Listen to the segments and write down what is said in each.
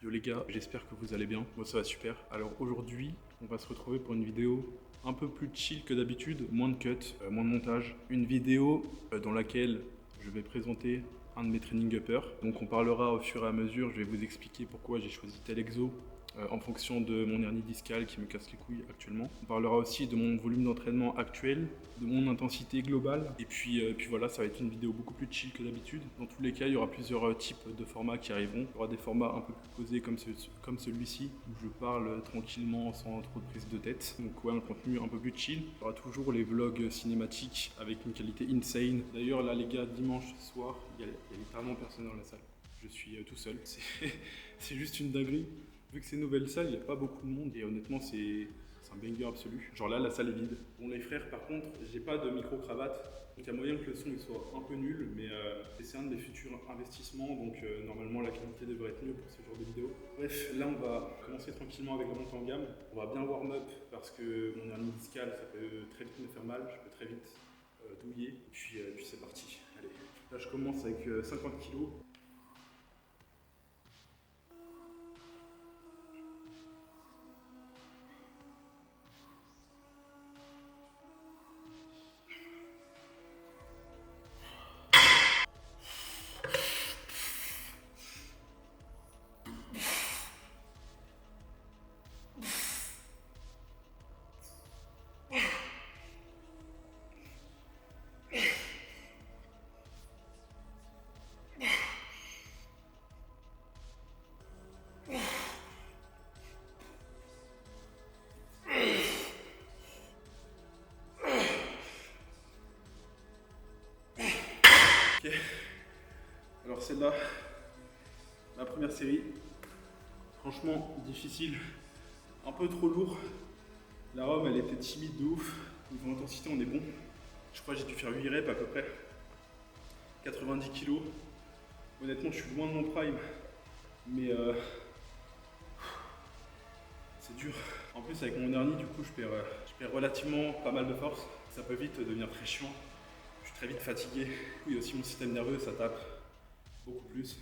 Yo les gars, j'espère que vous allez bien. Moi ça va super. Alors aujourd'hui, on va se retrouver pour une vidéo un peu plus chill que d'habitude, moins de cuts, moins de montage. Une vidéo dans laquelle je vais présenter un de mes training uppers. Donc on parlera au fur et à mesure, je vais vous expliquer pourquoi j'ai choisi tel exo en fonction de mon hernie discale qui me casse les couilles actuellement. On parlera aussi de mon volume d'entraînement actuel, de mon intensité globale. Et puis voilà, ça va être une vidéo beaucoup plus chill que d'habitude. Dans tous les cas, il y aura plusieurs types de formats qui arriveront. Il y aura des formats un peu plus posés comme celui-ci, où je parle tranquillement sans trop de prise de tête. Donc ouais, un contenu un peu plus chill. Il y aura toujours les vlogs cinématiques avec une qualité insane. D'ailleurs là les gars, dimanche soir, il y a littéralement personne dans la salle. Je suis tout seul. C'est juste une dinguerie. Vu que c'est une nouvelle salle, il n'y a pas beaucoup de monde et honnêtement c'est un banger absolu. Genre là, la salle est vide. Bon les frères, par contre, j'ai pas de micro-cravate, donc il y a moyen que le son il soit un peu nul, mais c'est un de mes futurs investissements, donc normalement la qualité devrait être mieux pour ce genre de vidéo. Bref, là on va commencer tranquillement avec la montée en gamme. On va bien warm up parce que mon hernie discale, ça peut très vite me faire mal, je peux très vite douiller, et puis c'est parti. Allez, là je commence avec 50 kg. Ok, alors celle-là, ma première série, franchement difficile, un peu trop lourd. La Rome elle était timide de ouf, niveau intensité on est bon. Je crois que j'ai dû faire 8 reps à peu près, 90 kg. Honnêtement je suis loin de mon prime, mais c'est dur. En plus avec mon hernie du coup je perds relativement pas mal de force, ça peut vite devenir très chiant. Je suis très vite fatigué. Il y a aussi mon système nerveux, ça tape beaucoup plus.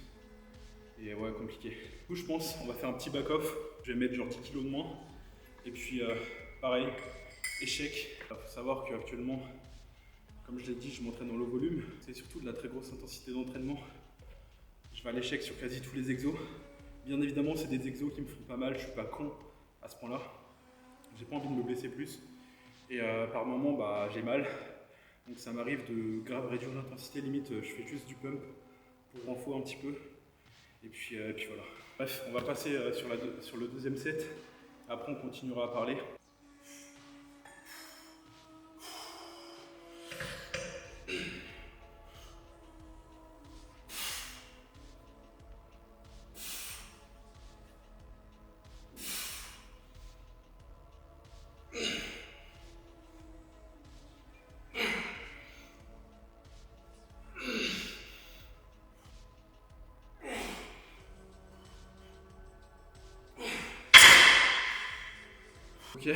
Et ouais, compliqué. Du coup, je pense on va faire un petit back-off. Je vais mettre genre 10 kg de moins. Et puis, pareil, échec. Il faut savoir qu'actuellement, comme je l'ai dit, je m'entraîne en low volume. C'est surtout de la très grosse intensité d'entraînement. Je vais à l'échec sur quasi tous les exos. Bien évidemment, c'est des exos qui me font pas mal. Je suis pas con à ce point-là. J'ai pas envie de me blesser plus. Et par moment, bah, j'ai mal. Donc ça m'arrive de grave réduire l'intensité, limite je fais juste du pump pour renfort un petit peu. Et puis voilà. Bref, on va passer sur le deuxième set. Après on continuera à parler. Ok.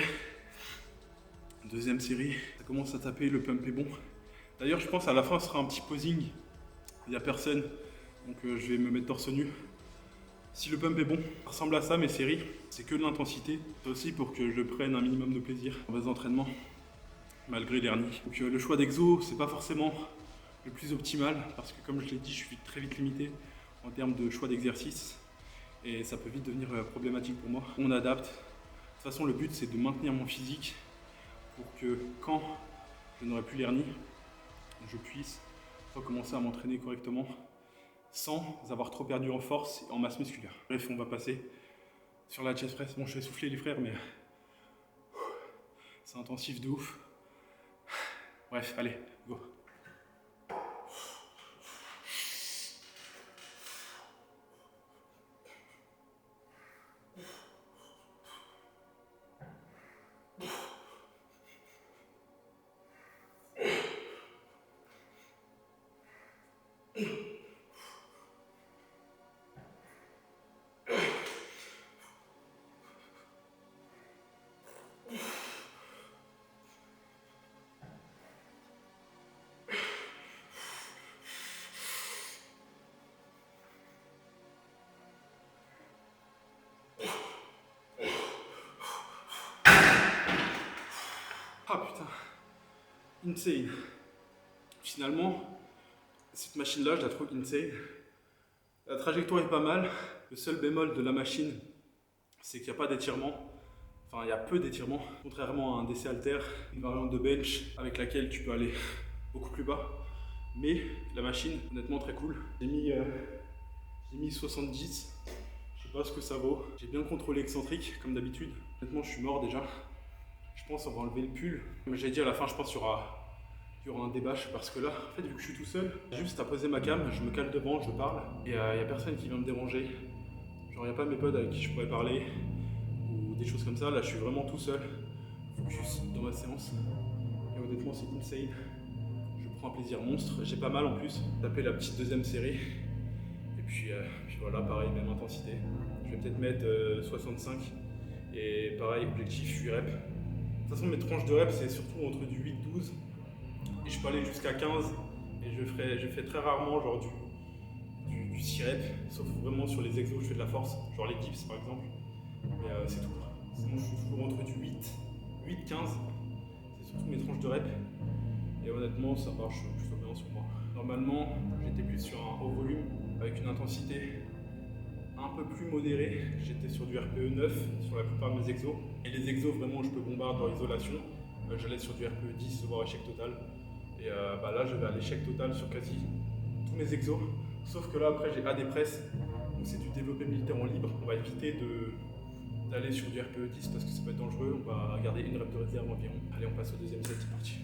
Deuxième série. Ça commence à taper, le pump est bon. D'ailleurs je pense à la fin ce sera un petit posing. Il n'y a personne. Donc je vais me mettre torse nu. Si le pump est bon, ça ressemble à ça mes séries. C'est que de l'intensité. C'est aussi pour que je prenne un minimum de plaisir en base d'entraînement. Malgré l'hernie. Donc le choix d'exo, c'est pas forcément le plus optimal parce que comme je l'ai dit, je suis très vite limité en termes de choix d'exercice et ça peut vite devenir problématique pour moi. On adapte. De toute façon, le but c'est de maintenir mon physique pour que quand je n'aurai plus l'hernie, je puisse recommencer à m'entraîner correctement sans avoir trop perdu en force et en masse musculaire. Bref, on va passer sur la chest press. Bon, je vais souffler les frères, mais c'est intensif de ouf. Bref, allez, go. insane. Finalement, cette machine-là, je la trouve insane. La trajectoire est pas mal. Le seul bémol de la machine, c'est qu'il n'y a pas d'étirement. Enfin, il y a peu d'étirement, contrairement à un DC Alter, une variante de bench avec laquelle tu peux aller beaucoup plus bas. Mais la machine, honnêtement, très cool. J'ai mis 70. Je sais pas ce que ça vaut. J'ai bien contrôlé excentrique, comme d'habitude. Honnêtement, je suis mort déjà. Je pense qu'on va enlever le pull. Mais j'ai dit à la fin, je pense qu'il y aura un débâche parce que là, en fait, vu que je suis tout seul, j'ai juste à poser ma cam, je me cale devant, je parle. Et il n'y a personne qui vient me déranger. Genre, il n'y a pas mes potes avec qui je pourrais parler ou des choses comme ça. Là, je suis vraiment tout seul, focus dans ma séance. Et honnêtement, c'est insane. Je prends un plaisir monstre. J'ai pas mal en plus. Taper la petite deuxième série. Et puis voilà, pareil, même intensité. Je vais peut-être mettre 65. Et pareil, objectif 8 reps. De toute façon, mes tranches de reps, c'est surtout entre du 8-12. Et je peux aller jusqu'à 15. Et je fais très rarement genre du 6 reps. Sauf vraiment sur les exos où je fais de la force. Genre les dips par exemple. Mais c'est tout. Sinon, je suis toujours entre du 8-15. C'est surtout mes tranches de reps. Et honnêtement, ça marche plutôt bien sur moi. Normalement, j'étais plus sur un haut volume avec une intensité un peu plus modérée. J'étais sur du RPE 9 sur la plupart de mes exos. Et les exos, vraiment, je peux bombarder en isolation. J'allais sur du RPE 10, voire échec total. Et là, je vais à l'échec total sur quasi tous mes exos. Sauf que là, après, j'ai AD press. Donc, c'est du développé militaire en libre. On va éviter d'aller sur du RPE 10 parce que ça peut être dangereux. On va garder une rep de réserve environ. Allez, on passe au deuxième set, c'est parti.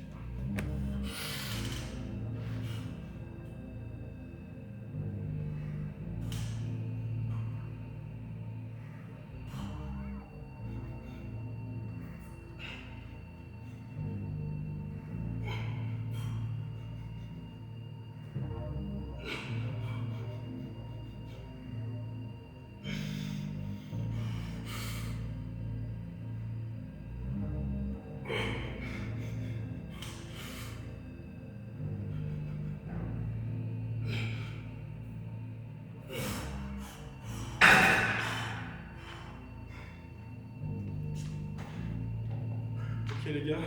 Ok les gars,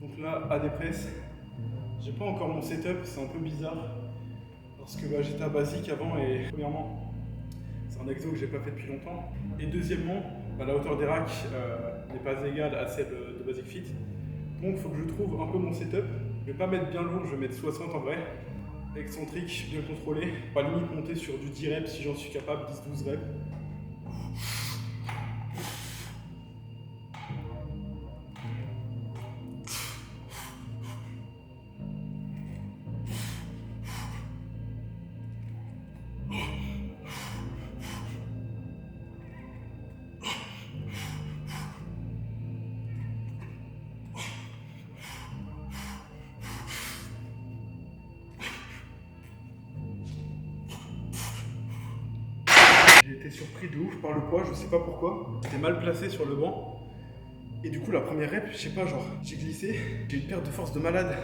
donc là, AD press, j'ai pas encore mon setup, c'est un peu bizarre parce que j'étais à basique avant et premièrement, c'est un exo que j'ai pas fait depuis longtemps et deuxièmement, la hauteur des racks n'est pas égale à celle de Basic Fit, donc il faut que je trouve un peu mon setup. Je vais pas mettre bien lourd, je vais mettre 60 en vrai, excentrique, bien contrôlé, à la limite monter sur du 10 reps si j'en suis capable, 10-12 reps. J'ai été surpris de ouf par le poids, je sais pas pourquoi. J'étais mal placé sur le banc. Et du coup, la première rep, je sais pas, genre, j'ai glissé, j'ai une perte de force de malade.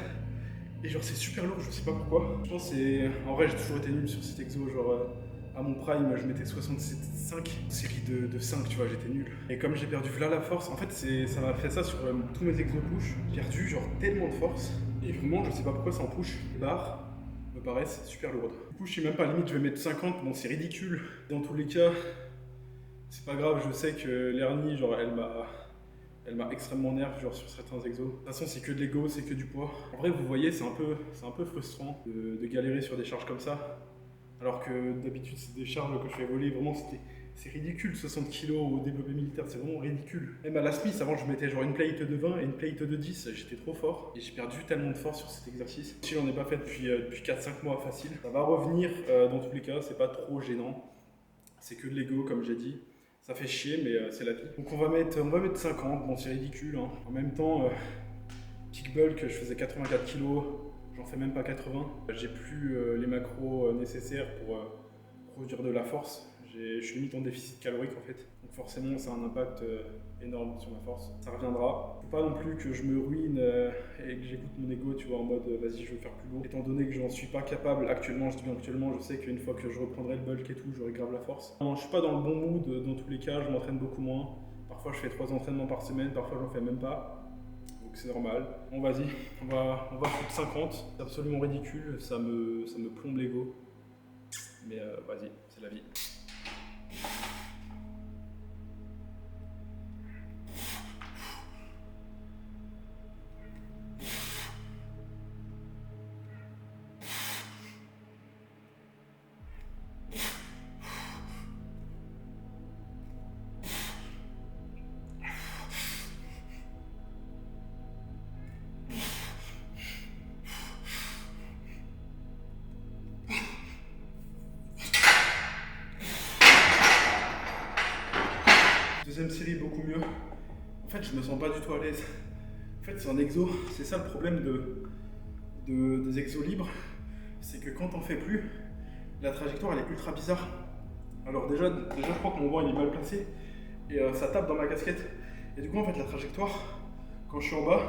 Et genre, c'est super lourd, je sais pas pourquoi. Je pense que c'est. En vrai, j'ai toujours été nul sur cet exo. Genre, à mon prime, je mettais 67,5. Série de 5, tu vois, j'étais nul. Et comme j'ai perdu là la force, en fait, ça m'a fait ça sur tous mes exos push. J'ai perdu, genre, tellement de force. Et vraiment, je sais pas pourquoi ça en push. Les barres me paraissent super lourdes. Du coup, je sais même pas, limite, je vais mettre 50. Bon, c'est ridicule. Dans tous les cas, c'est pas grave, je sais que l'hernie, genre, elle m'a extrêmement nerf genre sur certains exos. De toute façon, c'est que de l'ego, c'est que du poids. En vrai, vous voyez, c'est un peu frustrant de galérer sur des charges comme ça. Alors que d'habitude, c'est des charges que je fais voler. Vraiment, c'est ridicule, 60 kg au développé militaire, c'est vraiment ridicule. Même à la Smith, avant, je mettais genre une plate de 20 et une plate de 10. J'étais trop fort et j'ai perdu tellement de force sur cet exercice. Si j'en ai pas fait depuis 4-5 mois facile. Ça va revenir dans tous les cas, c'est pas trop gênant. C'est que de l'ego, comme j'ai dit. Ça fait chier, mais c'est la vie. Donc on va mettre 50, bon c'est ridicule. Hein. En même temps, kick bulk, je faisais 84 kg, j'en fais même pas 80. J'ai plus les macros nécessaires pour produire de la force. Je suis limite en déficit calorique en fait. Donc forcément ça a un impact énorme sur ma force. Ça reviendra. Faut pas non plus que je me ruine et que j'écoute mon ego, tu vois, en mode vas-y je veux faire plus lourd. Étant donné que j'en suis pas capable actuellement, je dis bien actuellement, je sais qu'une fois que je reprendrai le bulk et tout, j'aurai grave la force. Non, je suis pas dans le bon mood dans tous les cas, je m'entraîne beaucoup moins. Parfois je fais 3 entraînements par semaine, parfois j'en fais même pas. Donc donc c'est normal. Bon, vas-y, on va foutre 50. C'est absolument ridicule, ça me plombe l'ego. Mais vas-y, c'est la vie. Deuxième série, beaucoup mieux. En fait, je me sens pas du tout à l'aise. En fait, c'est un exo. C'est ça le problème des exos libres. C'est que quand t'en fais plus, la trajectoire elle est ultra bizarre. Alors déjà je crois que mon banc il est mal placé et ça tape dans ma casquette. Et du coup en fait la trajectoire, quand je suis en bas,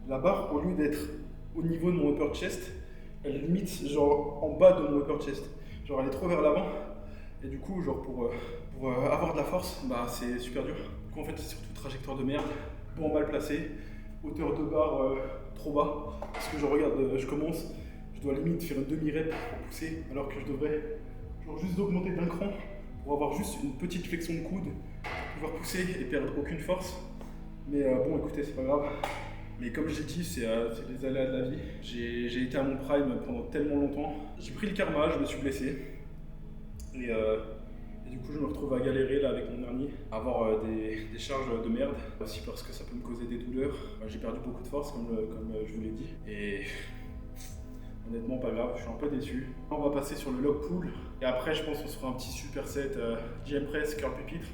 la barre au lieu d'être au niveau de mon upper chest, elle est limite genre en bas de mon upper chest. Genre elle est trop vers l'avant. Et du coup genre pour avoir de la force, bah c'est super dur. Du coup en fait c'est surtout trajectoire de merde, banc mal placé, hauteur de barre trop bas. Parce que je regarde, je commence, je dois limite faire une demi-rep pour pousser, alors que je devrais genre juste augmenter d'un cran pour avoir juste une petite flexion de coude, pour pouvoir pousser et perdre aucune force. Mais bon écoutez, c'est pas grave. Mais comme j'ai dit, c'est les aléas de la vie. J'ai été à mon prime pendant tellement longtemps. J'ai pris le karma, je me suis blessé. Et du coup, je me retrouve à galérer là avec mon hernie, à avoir des charges de merde, aussi parce que ça peut me causer des douleurs. J'ai perdu beaucoup de force, comme je vous l'ai dit. Et honnêtement, pas grave, je suis un peu déçu. On va passer sur le log pull. Et après, je pense qu'on se fera un petit superset GM press, curl pupitre.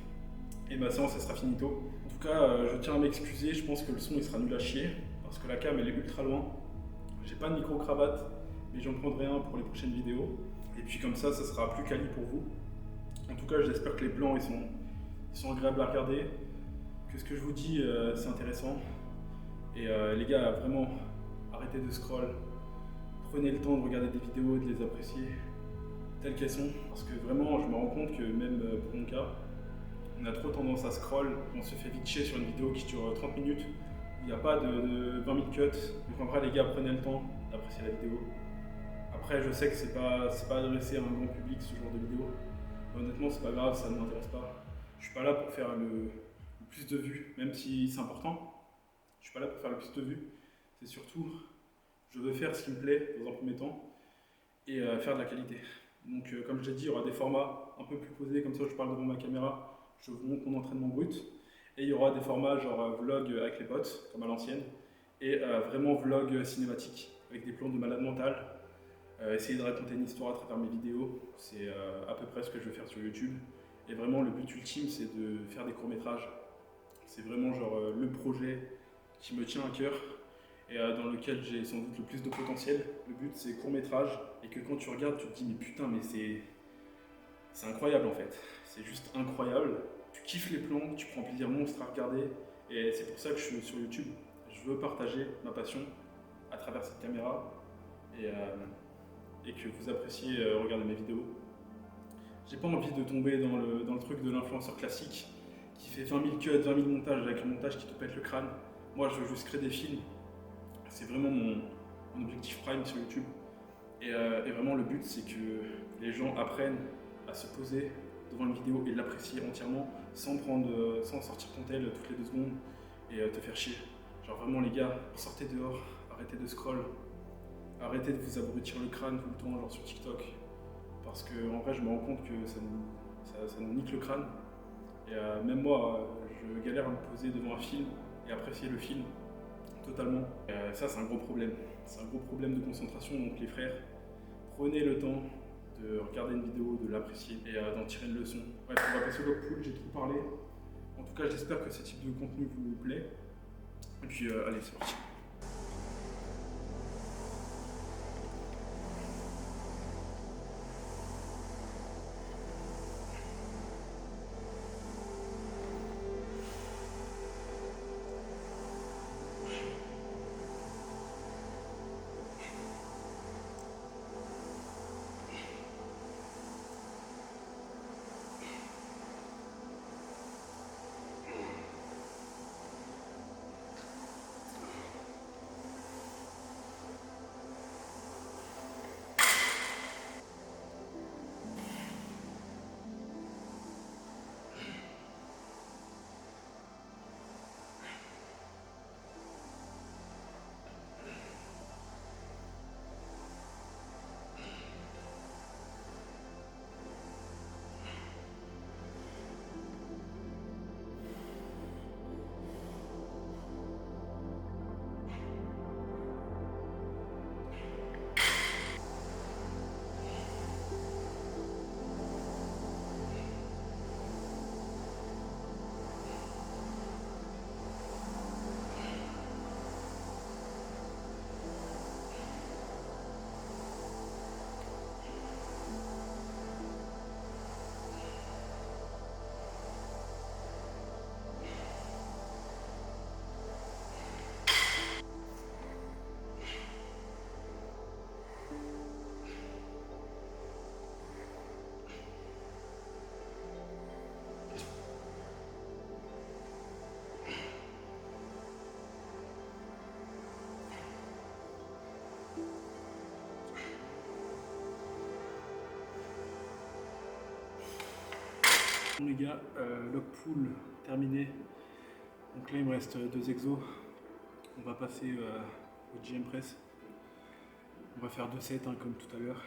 Et ma séance, elle sera finito. En tout cas, je tiens à m'excuser, je pense que le son, il sera nul à chier. Parce que la cam, elle est ultra loin. J'ai pas de micro-cravate, mais j'en prendrai un pour les prochaines vidéos. Et puis comme ça sera plus quali pour vous. En tout cas, j'espère que les plans, ils sont agréables à regarder. Que ce que je vous dis, c'est intéressant. Et les gars, vraiment, arrêtez de scroll. Prenez le temps de regarder des vidéos, de les apprécier telles qu'elles sont. Parce que vraiment, je me rends compte que même pour mon cas, on a trop tendance à scroll. On se fait vite chier sur une vidéo qui dure 30 minutes. Il n'y a pas de 20 000 cuts. Donc en vrai, les gars, prenez le temps d'apprécier la vidéo. Après, je sais que c'est pas adressé à un grand public ce genre de vidéo. Mais honnêtement, c'est pas grave, ça ne m'intéresse pas. Je suis pas là pour faire le plus de vues, même si c'est important. Je suis pas là pour faire le plus de vues. C'est surtout, je veux faire ce qui me plaît dans un premier temps et faire de la qualité. Donc, comme je l'ai dit, il y aura des formats un peu plus posés, comme ça je parle devant ma caméra, je vous montre mon entraînement brut. Et il y aura des formats genre vlog avec les potes, comme à l'ancienne, et vraiment vlog cinématique, avec des plans de malade mental. Essayer de raconter une histoire à travers mes vidéos, c'est à peu près ce que je vais faire sur YouTube. Et vraiment, le but ultime, c'est de faire des courts-métrages. C'est vraiment genre le projet qui me tient à cœur et dans lequel j'ai sans doute le plus de potentiel. Le but, c'est court-métrage et que quand tu regardes, tu te dis mais putain, mais c'est incroyable en fait. C'est juste incroyable. Tu kiffes les plans, tu prends plaisir monstre à regarder et c'est pour ça que je suis sur YouTube. Je veux partager ma passion à travers cette caméra et que vous appréciez regarder mes vidéos. J'ai pas envie de tomber dans le truc de l'influenceur classique qui fait 20 000 cuts, 20 000 montages avec un montage qui te pète le crâne. Moi, je veux juste créer des films. C'est vraiment mon objectif prime sur YouTube. Et vraiment, le but, c'est que les gens apprennent à se poser devant une vidéo et l'apprécier entièrement sans sortir ton tel toutes les 2 secondes et te faire chier. Genre vraiment, les gars, sortez dehors, arrêtez de scroll. Arrêtez de vous abrutir le crâne tout le temps, genre sur TikTok. Parce que en vrai, je me rends compte que ça nous nique le crâne. Et même moi, je galère à me poser devant un film et apprécier le film totalement. Ça, c'est un gros problème. C'est un gros problème de concentration. Donc les frères, prenez le temps de regarder une vidéo, de l'apprécier et d'en tirer une leçon. Bref, on va passer au log pull, j'ai trop parlé. En tout cas, j'espère que ce type de contenu vous plaît. Et puis, allez, c'est parti. Bon les gars, log pool terminé. Donc là il me reste 2 exos. On va passer au GM press. On va faire 2 sets hein, comme tout à l'heure.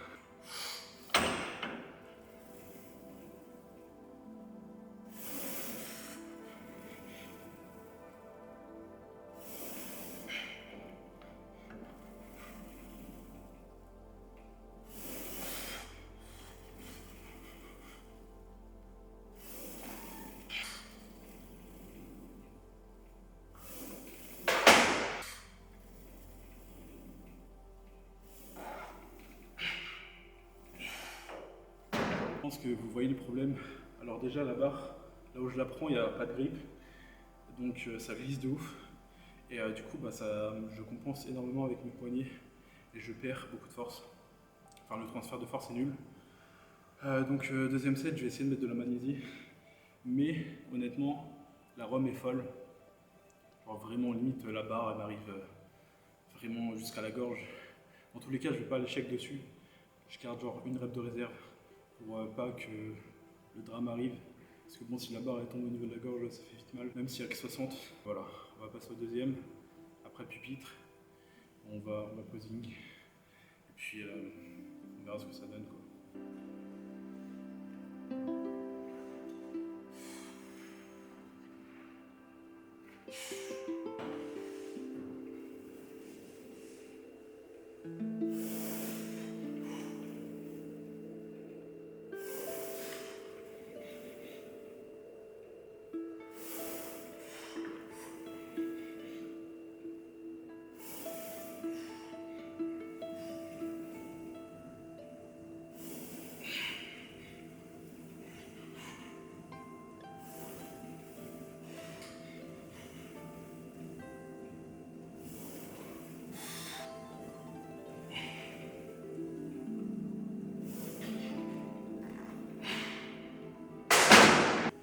Je pense que vous voyez le problème. Alors déjà la barre, là où je la prends, il n'y a pas de grip, donc ça glisse de ouf. Et du coup, je compense énormément avec mes poignets et je perds beaucoup de force. Enfin, le transfert de force est nul. Donc deuxième set, je vais essayer de mettre de la magnésie. Mais honnêtement, la ROM est folle. Genre vraiment limite, la barre elle m'arrive vraiment jusqu'à la gorge. Dans tous les cas, je vais pas à l'échec dessus. Je garde genre une rep de réserve pour pas que le drame arrive. Parce que bon, si la barre elle tombe au niveau de la gorge, ça fait vite mal. Même s'il y a que 60. Voilà, on va passer au deuxième. Après pupitre, on va posing. Et puis on verra ce que ça donne quoi.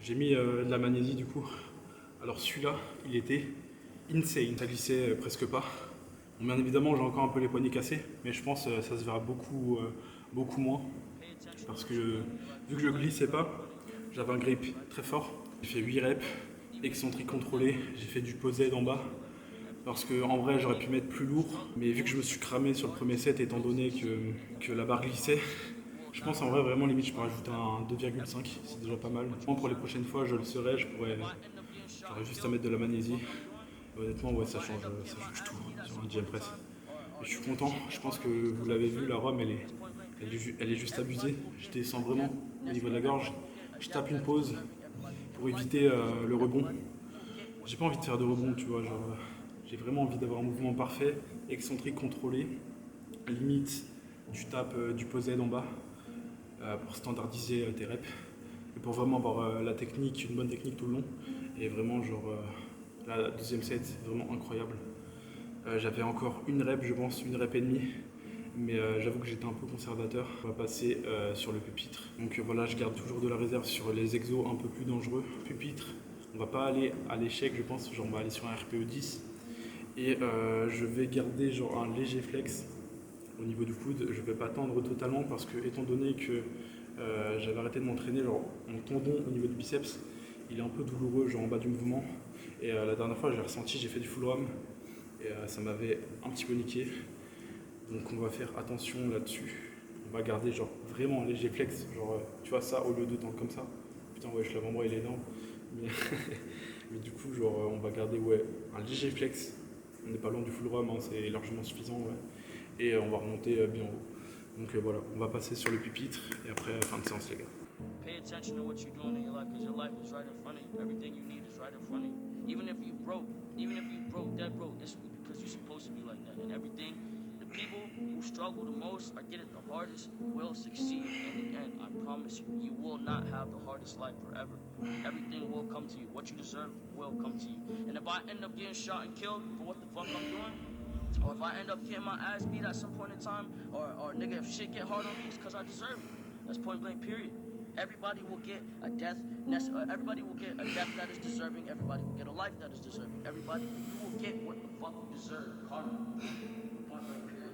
J'ai mis de la magnésie du coup. Alors celui-là, il était insane. Ça glissait presque pas. Bon, bien évidemment, j'ai encore un peu les poignets cassés, mais je pense que ça se verra beaucoup, beaucoup moins. Parce que vu que je glissais pas, j'avais un grip très fort. J'ai fait 8 reps, excentrique contrôlé, j'ai fait du posé d'en bas. Parce qu'en vrai, j'aurais pu mettre plus lourd, mais vu que je me suis cramé sur le premier set, étant donné que la barre glissait, je pense en vrai, vraiment, limite, je peux rajouter un 2,5, c'est déjà pas mal. Pour les prochaines fois, je le serai, j'aurais juste à mettre de la magnésie. Et honnêtement, ouais, ça change tout sur un GM Press. Et je suis content, je pense que vous l'avez vu, la ROM, elle est juste abusée. Je descends vraiment au niveau de la gorge, je tape une pause pour éviter le rebond. J'ai pas envie de faire de rebond, tu vois, genre, j'ai vraiment envie d'avoir un mouvement parfait, excentrique contrôlé, limite, tu tapes du posed en bas pour standardiser tes reps et pour vraiment avoir la technique, une bonne technique tout le long. Et vraiment, genre, la deuxième set, vraiment incroyable. J'avais encore une rep, je pense, une rep et demie. Mais j'avoue que j'étais un peu conservateur. On va passer sur le pupitre. Donc voilà, je garde toujours de la réserve sur les exos un peu plus dangereux. Pupitre, on va pas aller à l'échec, je pense, genre on va aller sur un RPE 10. Et je vais garder genre un léger flex au niveau du coude. Je vais pas tendre totalement parce que étant donné que j'avais arrêté de m'entraîner, genre mon tendon au niveau du biceps, il est un peu douloureux, genre en bas du mouvement. Et la dernière fois, j'ai ressenti, j'ai fait du full ROM et ça m'avait un petit peu niqué. Donc on va faire attention là-dessus. On va garder genre vraiment un léger flex, genre tu vois ça au lieu de tendre comme ça. Putain ouais, l'avant-bras il est énorme. Mais, mais du coup genre on va garder ouais un léger flex. On n'est pas loin du full ROM, hein, c'est largement suffisant ouais. Et on va remonter bien haut. Donc voilà, on va passer sur le pupitre et après fin de séance les gars. Pay attention to what you're doing in your life because your life is right in front of you. Everything you need is right in front of you. Even if you broke, dead broke, this will be because you're supposed to be like that. And everything, the people who struggle the most or get it the hardest will succeed in the end. I promise you, you will not have the hardest life forever. Everything will come to you. What you deserve will come to you. And if I end up getting shot and killed for what the fuck I'm doing, or if I end up getting my ass beat at some point in time, or nigga, if shit get hard on me, it's because I deserve it. That's point blank, period. Everybody will get a death. Everybody will get a death that is deserving. Everybody will get a life that is deserving. Everybody, you will get what the fuck you deserve. Karma. Point blank, period.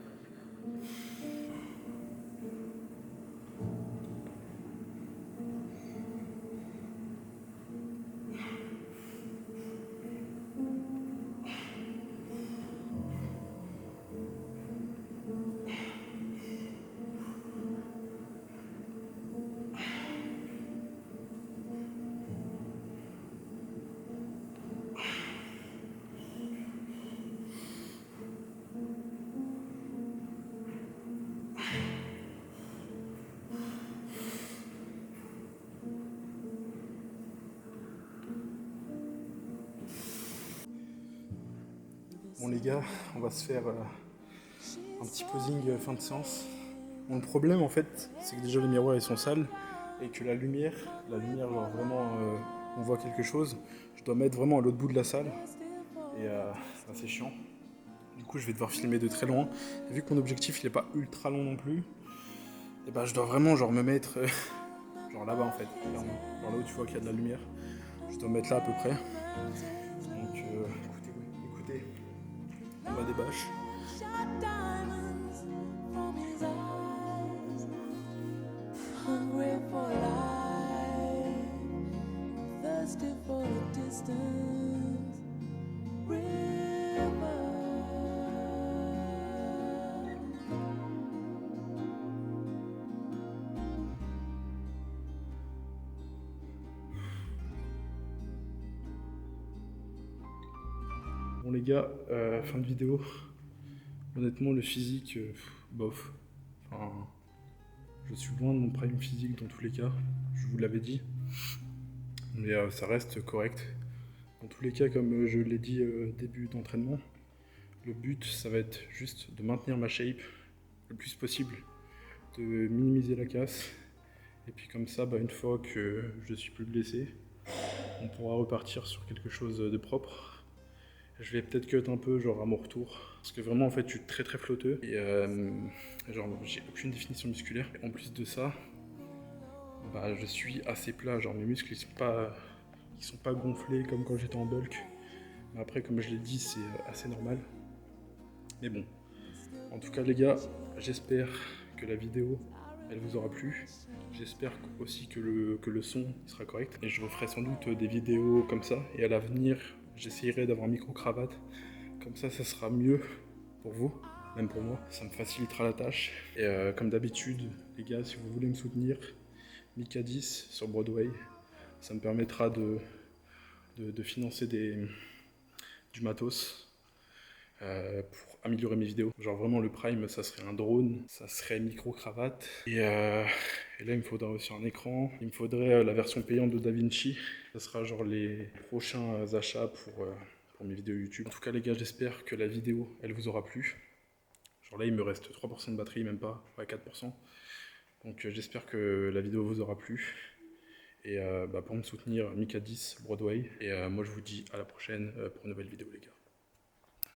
Bon les gars, on va se faire un petit posing fin de séance. Bon, le problème en fait, c'est que déjà les miroirs ils sont sales et que la lumière genre vraiment on voit quelque chose. Je dois mettre vraiment à l'autre bout de la salle et bah, c'est chiant. Du coup je vais devoir filmer de très loin. Et vu que mon objectif il est pas ultra long non plus, et bah je dois vraiment genre me mettre genre là-bas en fait, clairement. Genre là où tu vois qu'il y a de la lumière. Je dois me mettre là à peu près. Donc écoutez, on va des bâches. Hungry for life, thirsty for a distant river. Bon les gars, fin de vidéo. Honnêtement le physique, bof. Enfin, je suis loin de mon prime physique dans tous les cas, je vous l'avais dit. Mais ça reste correct. Dans tous les cas, comme je l'ai dit début d'entraînement, le but ça va être juste de maintenir ma shape le plus possible, de minimiser la casse. Et puis comme ça, bah, une fois que je suis plus blessé, on pourra repartir sur quelque chose de propre. Je vais peut-être cut un peu genre à mon retour, parce que vraiment en fait je suis très très flotteux et genre j'ai aucune définition musculaire. Et en plus de ça, bah, je suis assez plat, genre mes muscles ils sont pas gonflés comme quand j'étais en bulk. Mais après comme je l'ai dit c'est assez normal. Mais bon, en tout cas les gars, j'espère que la vidéo elle vous aura plu. J'espère aussi que le son il sera correct. Et je referai sans doute des vidéos comme ça. Et à l'avenir, j'essayerai d'avoir un micro-cravate. Comme ça sera mieux pour vous, même pour moi. Ça me facilitera la tâche. Et comme d'habitude, les gars, si vous voulez me soutenir, Mika 10 sur Broadway. Ça me permettra de financer du matos. Pour améliorer mes vidéos. Genre vraiment le prime ça serait un drone, ça serait micro-cravate. Et là il me faudrait aussi un écran. Il me faudrait la version payante de DaVinci. Ça sera genre les prochains achats pour mes vidéos YouTube. En tout cas les gars j'espère que la vidéo elle vous aura plu. Genre là il me reste 3% de batterie, même pas, ouais 4%. Donc j'espère que la vidéo vous aura plu. Et bah, pour me soutenir, Mika 10 Broadway. Et moi je vous dis à la prochaine pour une nouvelle vidéo les gars.